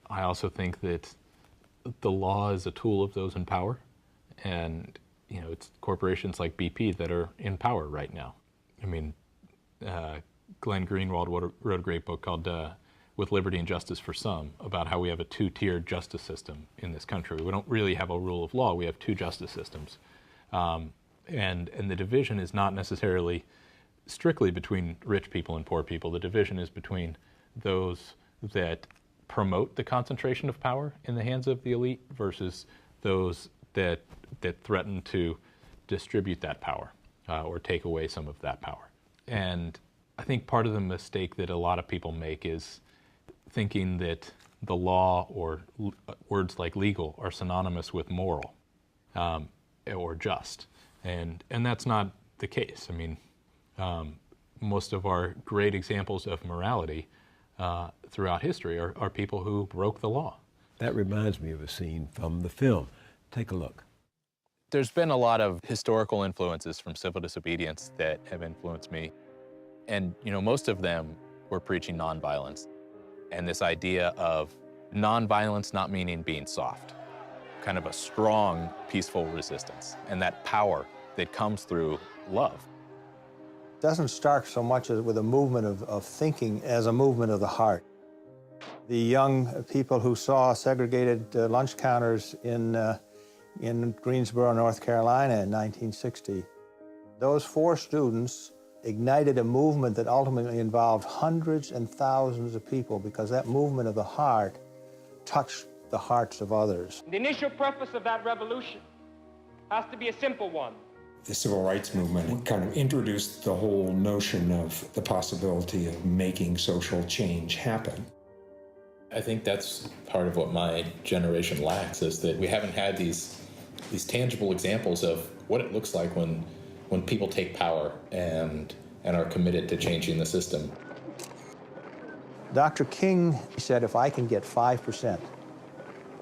I also think that the law is a tool of those in power, and it's corporations like BP that are in power right now. I mean, Glenn Greenwald wrote a great book called With Liberty and Justice for Some, about how we have a two-tiered justice system in this country. We don't really have a rule of law, we have two justice systems. And the division is not necessarily strictly between rich people and poor people. The division is between those that promote the concentration of power in the hands of the elite versus those that threaten to distribute that power or take away some of that power. And I think part of the mistake that a lot of people make is thinking that the law or words like legal are synonymous with moral or just. And that's not the case. I mean, most of our great examples of morality throughout history are people who broke the law. That reminds me of a scene from the film. Take a look. There's been a lot of historical influences from civil disobedience that have influenced me. And, most of them were preaching nonviolence. And this idea of nonviolence not meaning being soft, kind of a strong, peaceful resistance, and that power that comes through love. It doesn't start so much as with a movement of thinking as a movement of the heart. The young people who saw segregated lunch counters in Greensboro, North Carolina in 1960, those 4 students ignited a movement that ultimately involved hundreds and thousands of people, because that movement of the heart touched the hearts of others. The initial purpose of that revolution has to be a simple one. The civil rights movement kind of introduced the whole notion of the possibility of making social change happen. I think that's part of what my generation lacks, is that we haven't had these tangible examples of what it looks like when people take power and are committed to changing the system. Dr. King said, if I can get 5%,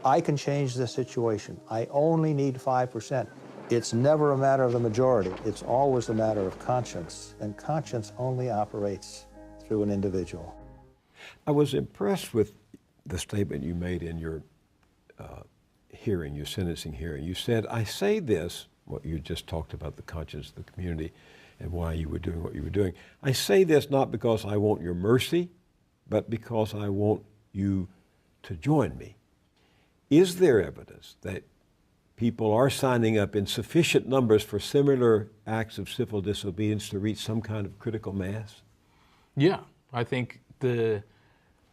I can change the situation. I only need 5%. It's never a matter of the majority. It's always a matter of conscience, and conscience only operates through an individual. I was impressed with the statement you made in your hearing, your sentencing hearing. You said, I say this, what you just talked about, the conscience of the community and why you were doing what you were doing. I say this not because I want your mercy, but because I want you to join me. Is there evidence that people are signing up in sufficient numbers for similar acts of civil disobedience to reach some kind of critical mass? Yeah, I think the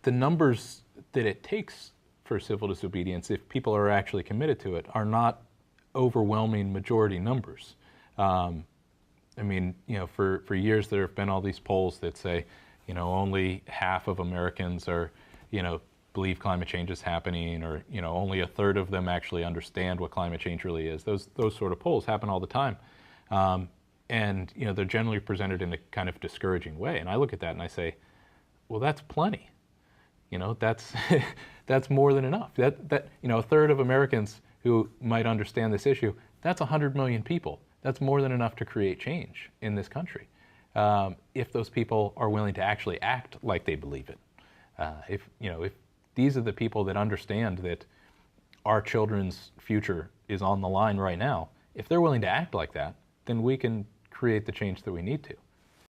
numbers that it takes for civil disobedience, if people are actually committed to it, are not overwhelming majority numbers. I mean, for years there have been all these polls that say, only half of Americans are, believe climate change is happening, or only a third of them actually understand what climate change really is. Those sort of polls happen all the time, and they're generally presented in a kind of discouraging way. And I look at that and I say, well, that's plenty. That's that's more than enough. That a third of Americans who might understand this issue, that's 100 million people. That's more than enough to create change in this country, if those people are willing to actually act like they believe it. If these are the people that understand that our children's future is on the line right now, if they're willing to act like that, then we can create the change that we need to.